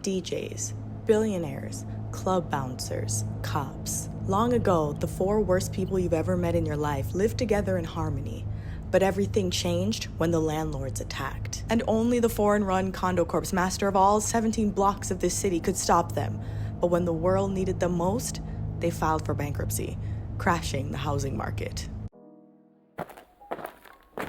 DJs, billionaires, club bouncers, cops. Long ago, the 4 worst people you've ever met in your life lived together in harmony. But everything changed when the landlords attacked. And only the foreign-run condo corp's master of all 17 blocks of this city could stop them. But when the world needed them most, they filed for bankruptcy, crashing the housing market.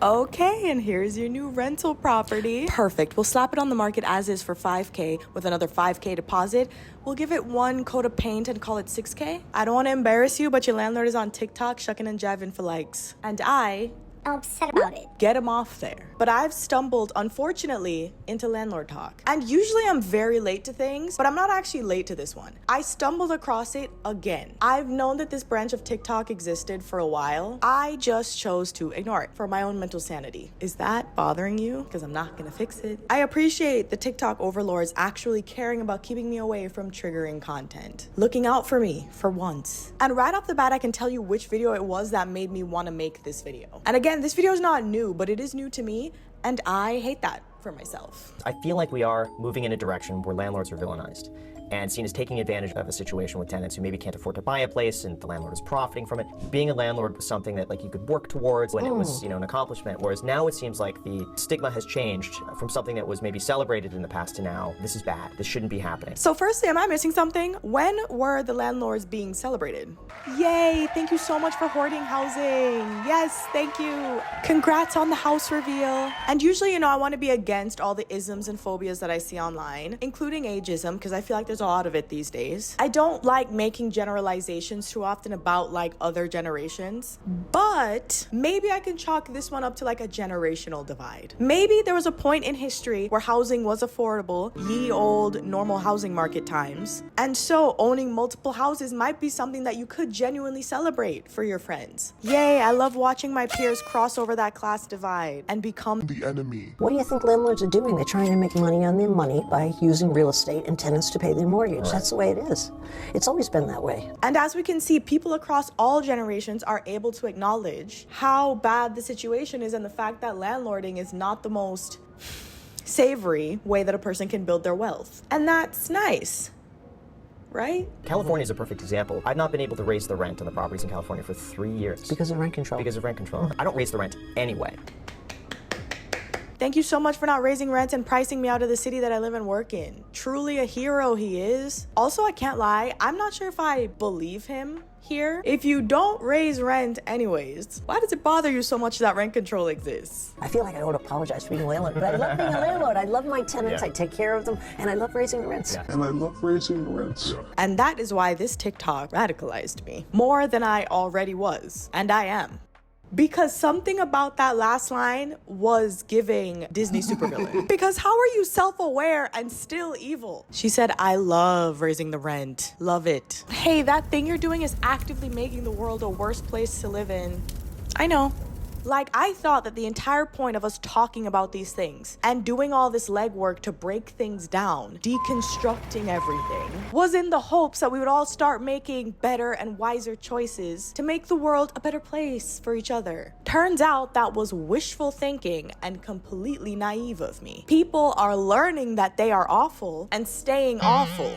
Okay, and here's your new rental property. Perfect. We'll slap it on the market as is for $5K with another $5K deposit. We'll give it 1 coat of paint and call it $6K. I don't want to embarrass you, but your landlord is on TikTok shucking and jiving for likes. And I'm upset about it. Get him off there. But I've stumbled, unfortunately, into landlord-tok. And usually I'm very late to things, but I'm not actually late to this one. I stumbled across it again. I've known that this branch of TikTok existed for a while. I just chose to ignore it for my own mental sanity. Is that bothering you? Because I'm not gonna fix it. I appreciate the TikTok overlords actually caring about keeping me away from triggering content. Looking out for me, for once. And right off the bat, I can tell you which video it was that made me want to make this video. And again, this video is not new, but it is new to me, and I hate that for myself. I feel like we are moving in a direction where landlords are villainized and seen as taking advantage of a situation with tenants who maybe can't afford to buy a place and the landlord is profiting from it. Being a landlord was something that you could work towards when it was, an accomplishment, whereas now it seems like the stigma has changed from something that was maybe celebrated in the past to now, this is bad, this shouldn't be happening. So firstly, am I missing something? When were the landlords being celebrated? Yay, thank you so much for hoarding housing. Yes, thank you. Congrats on the house reveal. And usually, I want to be against all the isms and phobias that I see online, including ageism, because I feel like there's a lot of it these days. I don't like making generalizations too often about other generations, but maybe I can chalk this one up to a generational divide. Maybe there was a point in history where housing was affordable, ye old normal housing market times, and so owning multiple houses might be something that you could genuinely celebrate for your friends. Yay, I love watching my peers cross over that class divide and become the enemy. What do you think landlords are doing? They're trying to make money on their money by using real estate and tenants to pay their mortgage. Right. That's the way it is. It's always been that way. And as we can see, people across all generations are able to acknowledge how bad the situation is and the fact that landlording is not the most savory way that a person can build their wealth. And that's nice. Right? California is a perfect example. I've not been able to raise the rent on the properties in California for 3 years. Because of rent control. Because of rent control. I don't raise the rent anyway. Thank you so much for not raising rent and pricing me out of the city that I live and work in. Truly a hero he is. Also, I can't lie, I'm not sure if I believe him here. If you don't raise rent anyways, why does it bother you so much that rent control exists? I feel like I don't apologize for being a landlord, but I love being a landlord. I love my tenants, I take care of them, and I love raising the rents. And I love raising the rents. And that is why this TikTok radicalized me more than I already was, and I am. Because something about that last line was giving Disney supervillain. Because how are you self-aware and still evil? She said, I love raising the rent. Love it. Hey, that thing you're doing is actively making the world a worse place to live in. I know. I thought that the entire point of us talking about these things and doing all this legwork to break things down, deconstructing everything, was in the hopes that we would all start making better and wiser choices to make the world a better place for each other. Turns out that was wishful thinking and completely naive of me. People are learning that they are awful and staying awful.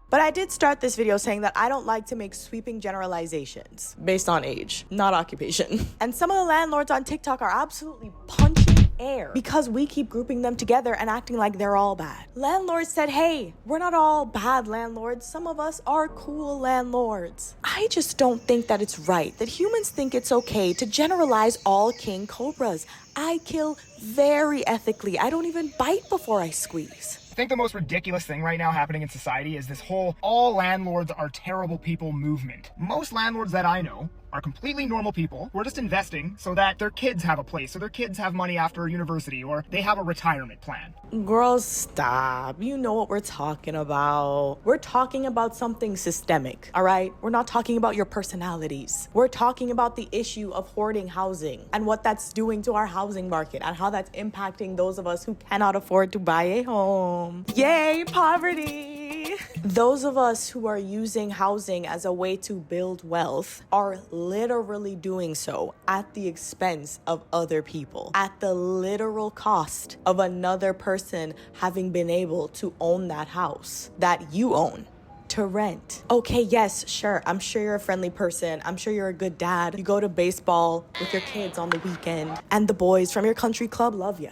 But I did start this video saying that I don't like to make sweeping generalizations based on age, not occupation. And some of the landlords on TikTok are absolutely punching air because we keep grouping them together and acting like they're all bad. Landlords said, hey, we're not all bad landlords. Some of us are cool landlords. I just don't think that it's right that humans think it's okay to generalize all king cobras. I kill very ethically. I don't even bite before I squeeze. I think the most ridiculous thing right now happening in society is this whole all landlords are terrible people movement. Most landlords that I know are completely normal people who are just investing so that their kids have a place, so their kids have money after university, or they have a retirement plan. Girls, stop. You know what we're talking about. We're talking about something systemic, all right? We're not talking about your personalities. We're talking about the issue of hoarding housing and what that's doing to our housing market and how that's impacting those of us who cannot afford to buy a home. Yay, poverty! me, those of us who are using housing as a way to build wealth are literally doing so at the expense of other people, at the literal cost of another person having been able to own that house that you own to rent. Okay, yes, sure. I'm sure you're a friendly person. I'm sure you're a good dad. You go to baseball with your kids on the weekend, and the boys from your country club love you.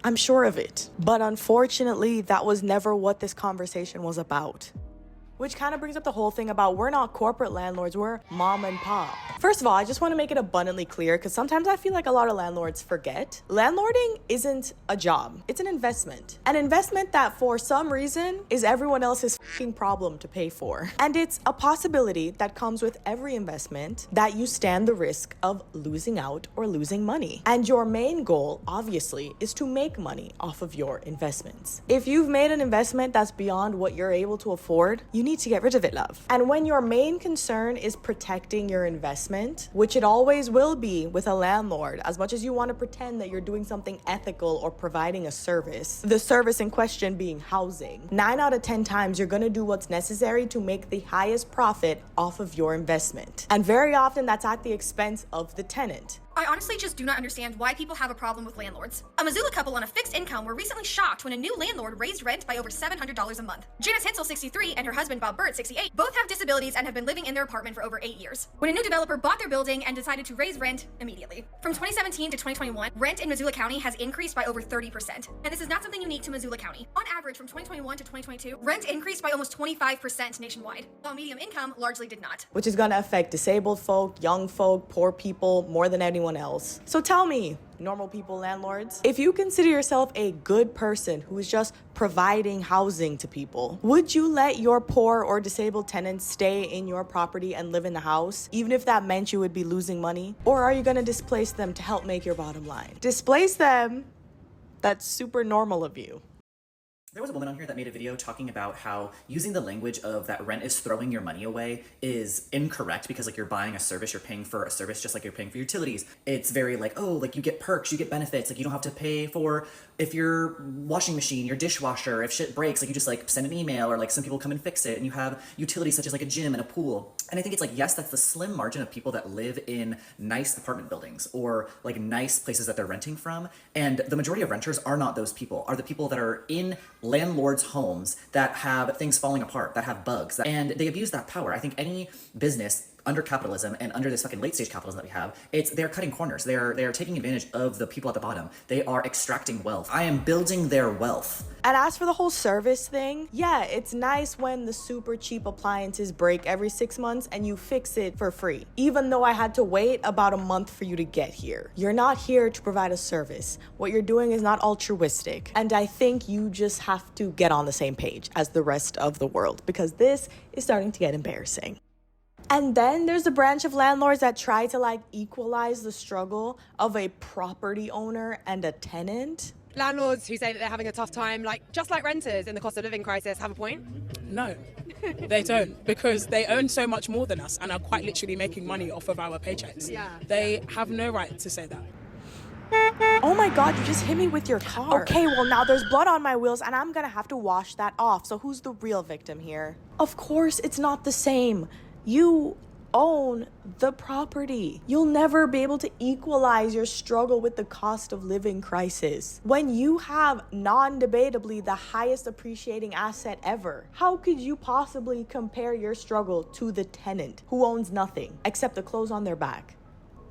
I'm sure of it. But unfortunately, that was never what this conversation was about. Which kind of brings up the whole thing about we're not corporate landlords, we're mom and pop. First of all, I just want to make it abundantly clear, because sometimes I feel like a lot of landlords forget. Landlording isn't a job, it's an investment. An investment that for some reason is everyone else's fucking problem to pay for. And it's a possibility that comes with every investment that you stand the risk of losing out or losing money. And your main goal, obviously, is to make money off of your investments. If you've made an investment that's beyond what you're able to afford, you need to get rid of it, love. And when your main concern is protecting your investment, which it always will be with a landlord, as much as you want to pretend that you're doing something ethical or providing a service, the service in question being housing, 9 out of 10 times you're going to do what's necessary to make the highest profit off of your investment. And very often that's at the expense of the tenant. I honestly just do not understand why people have a problem with landlords. A Missoula couple on a fixed income were recently shocked when a new landlord raised rent by over $700 a month. Janice Hensel, 63, and her husband Bob Burt, 68, both have disabilities and have been living in their apartment for over 8 years, when a new developer bought their building and decided to raise rent immediately. From 2017 to 2021, rent in Missoula County has increased by over 30%. And this is not something unique to Missoula County. On average, from 2021 to 2022, rent increased by almost 25% nationwide, while medium income largely did not. Which is going to affect disabled folk, young folk, poor people more than anyone else. So tell me, normal people landlords, if you consider yourself a good person who is just providing housing to people, would you let your poor or disabled tenants stay in your property and live in the house, even if that meant you would be losing money? Or are you going to displace them to help make your bottom line? Displace them? That's super normal of you. There was a woman on here that made a video talking about how using the language of that rent is throwing your money away is incorrect, because like you're buying a service, you're paying for a service just like you're paying for utilities. It's very like, oh, like you get perks, you get benefits, like you don't have to pay for if your washing machine, your dishwasher, if shit breaks, like you just like send an email, or like some people come and fix it, and you have utilities such as like a gym and a pool. And I think it's like, yes, that's the slim margin of people that live in nice apartment buildings or like nice places that they're renting from. And the majority of renters are not those people, are the people that are in landlords' homes that have things falling apart, that have bugs, and they abuse that power. I think any business under capitalism and under this fucking late stage capitalism that we have, they're cutting corners. They're taking advantage of the people at the bottom. They are extracting wealth. I am building their wealth. And as for the whole service thing, yeah, it's nice when the super cheap appliances break every 6 months and you fix it for free, even though I had to wait about a month for you to get here. You're not here to provide a service. What you're doing is not altruistic. And I think you just have to get on the same page as the rest of the world, because this is starting to get embarrassing. And then there's a branch of landlords that try to like equalize the struggle of a property owner and a tenant. Landlords who say that they're having a tough time, like just like renters in the cost of living crisis, have a point? No, they don't, because they earn so much more than us and are quite literally making money off of our paychecks. Yeah. They have no right to say that. Oh my God, you just hit me with your car. Okay, well now there's blood on my wheels and I'm gonna have to wash that off. So who's the real victim here? Of course, it's not the same. You own the property. You'll never be able to equalize your struggle with the cost of living crisis. When you have non-debatably the highest appreciating asset ever, how could you possibly compare your struggle to the tenant who owns nothing except the clothes on their back?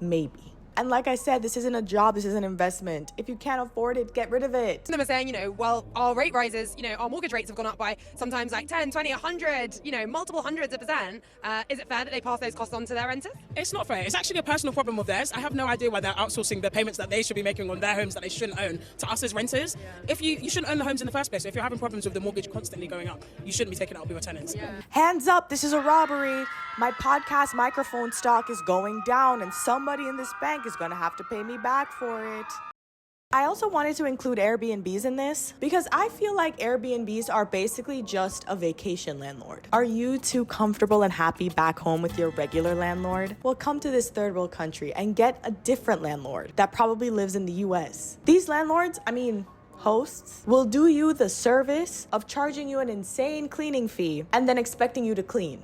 Maybe. And like I said, this isn't a job, this is an investment. If you can't afford it, get rid of it. Some are saying, well, our rate rises, our mortgage rates have gone up by sometimes like 10, 20, 100, multiple hundreds of percent. Is it fair that they pass those costs on to their renters? It's not fair. It's actually a personal problem of theirs. I have no idea why they're outsourcing the payments that they should be making on their homes that they shouldn't own to us as renters. Yeah. If you shouldn't own the homes in the first place. So if you're having problems with the mortgage constantly going up, you shouldn't be taking it up with your tenants. Yeah. Hands up, this is a robbery. My podcast microphone stock is going down and somebody in this bank is gonna have to pay me back for it. I also wanted to include Airbnbs in this because I feel like Airbnbs are basically just a vacation landlord. Are you too comfortable and happy back home with your regular landlord? Well, come to this third world country and get a different landlord that probably lives in the US. These landlords, hosts will do you the service of charging you an insane cleaning fee and then expecting you to clean.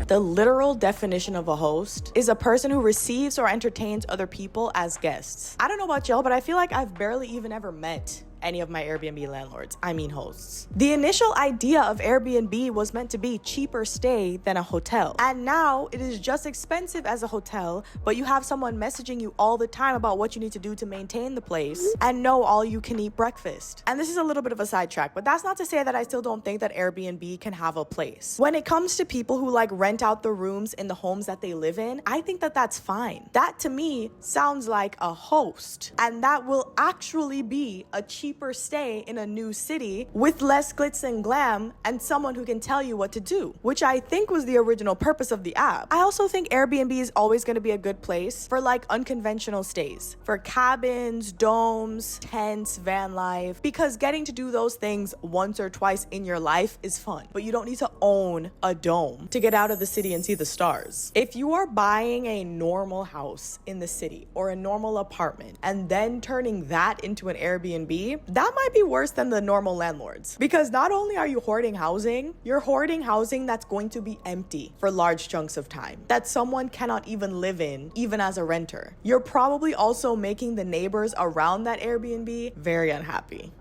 The literal definition of a host is a person who receives or entertains other people as guests. I don't know about y'all, but I feel like I've barely even ever met any of my Airbnb landlords, I mean hosts. The initial idea of Airbnb was meant to be cheaper stay than a hotel. And now it is just expensive as a hotel, but you have someone messaging you all the time about what you need to do to maintain the place and no all you can eat breakfast. And this is a little bit of a sidetrack, but that's not to say that I still don't think that Airbnb can have a place. When it comes to people who like rent out the rooms in the homes that they live in, I think that that's fine. That to me sounds like a host, and that will actually be a cheaper stay in a new city with less glitz and glam and someone who can tell you what to do, which I think was the original purpose of the app. I also think Airbnb is always going to be a good place for like unconventional stays, for cabins, domes, tents, van life, because getting to do those things once or twice in your life is fun, but you don't need to own a dome to get out of the city and see the stars. If you are buying a normal house in the city or a normal apartment and then turning that into an Airbnb, that might be worse than the normal landlords, because not only are you hoarding housing, you're hoarding housing that's going to be empty for large chunks of time, that someone cannot even live in, even as a renter. You're probably also making the neighbors around that Airbnb very unhappy.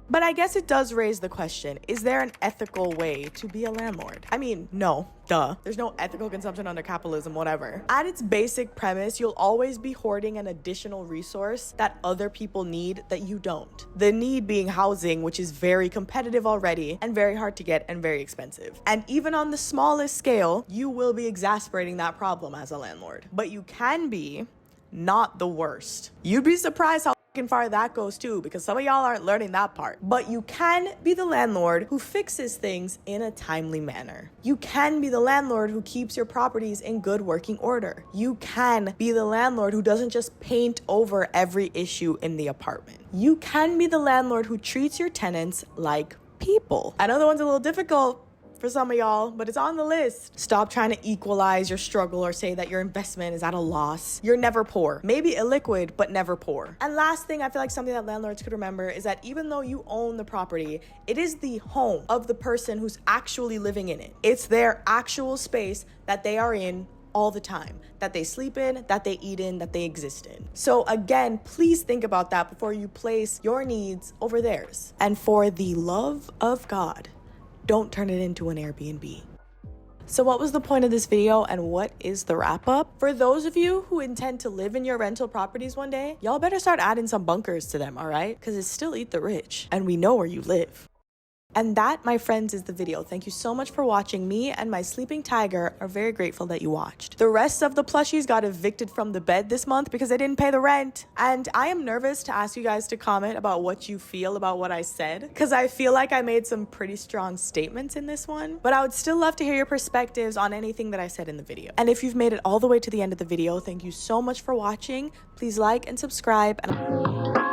But I guess it does raise the question, is there an ethical way to be a landlord? I mean, no, duh. There's no ethical consumption under capitalism, whatever. At its basic premise, you'll always be hoarding an additional resource that other people need that you don't. The need being housing, which is very competitive already and very hard to get and very expensive. And even on the smallest scale, you will be exacerbating that problem as a landlord. But you can be not the worst. You'd be surprised how far that goes too, because some of y'all aren't learning that part. But you can be the landlord who fixes things in a timely manner. You can be the landlord who keeps your properties in good working order. You can be the landlord who doesn't just paint over every issue in the apartment. You can be the landlord who treats your tenants like people. I know the one's a little difficult for some of y'all, but it's on the list. Stop trying to equalize your struggle or say that your investment is at a loss. You're never poor. Maybe illiquid, but never poor. And last thing, I feel like something that landlords could remember is that even though you own the property, it is the home of the person who's actually living in it. It's their actual space that they are in all the time, that they sleep in, that they eat in, that they exist in. So again, please think about that before you place your needs over theirs. And for the love of God, don't turn it into an Airbnb. So what was the point of this video and what is the wrap up? For those of you who intend to live in your rental properties one day, y'all better start adding some bunkers to them, all right? Because it's still eat the rich and we know where you live. And that, my friends, is the video. Thank you so much for watching. Me and my sleeping tiger are very grateful that you watched. The rest of the plushies got evicted from the bed this month because they didn't pay the rent. And I am nervous to ask you guys to comment about what you feel about what I said, because I feel like I made some pretty strong statements in this one. But I would still love to hear your perspectives on anything that I said in the video. And if you've made it all the way to the end of the video, thank you so much for watching. Please like and subscribe. And